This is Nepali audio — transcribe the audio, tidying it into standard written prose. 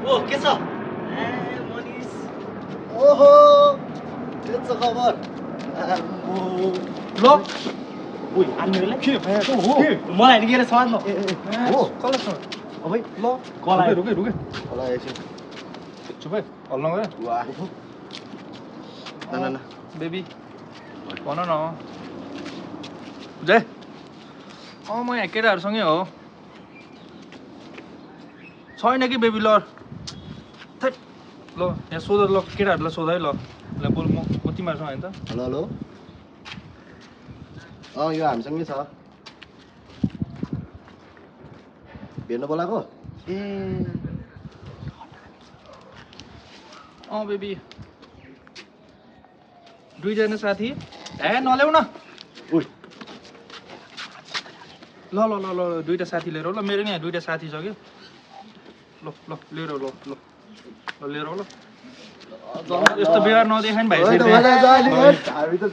ओ के छ मनिस ओहो के छ खबर ल ओइ आन्नेले के भयो के मलाई नि के समाज न हो कसले छ अबे ल कला रुके होला एकछिन चुप है हल्ला गरे वाह न बेबी भन न जय म यहाँ केटाहरूसँगै हो छैन कि बेबी ल थै ल यहाँ सोध ल केटाहरूलाई सोध है ल ल बोल म तिमीहरूसँग होइन त हेलो हेलो यो हामीसँगै छ भेट्न बोलाएको ए बेबी दुईजना साथी नल्याउ न उइ ल ल ल ल दुईटा साथी लिएर ल मेरो नि यहाँ दुईटा साथी छ कि ल ल लिएर ल ल ल लिएर ल यस्तो व्यवहार नदेखाइ नि भाइ हामी त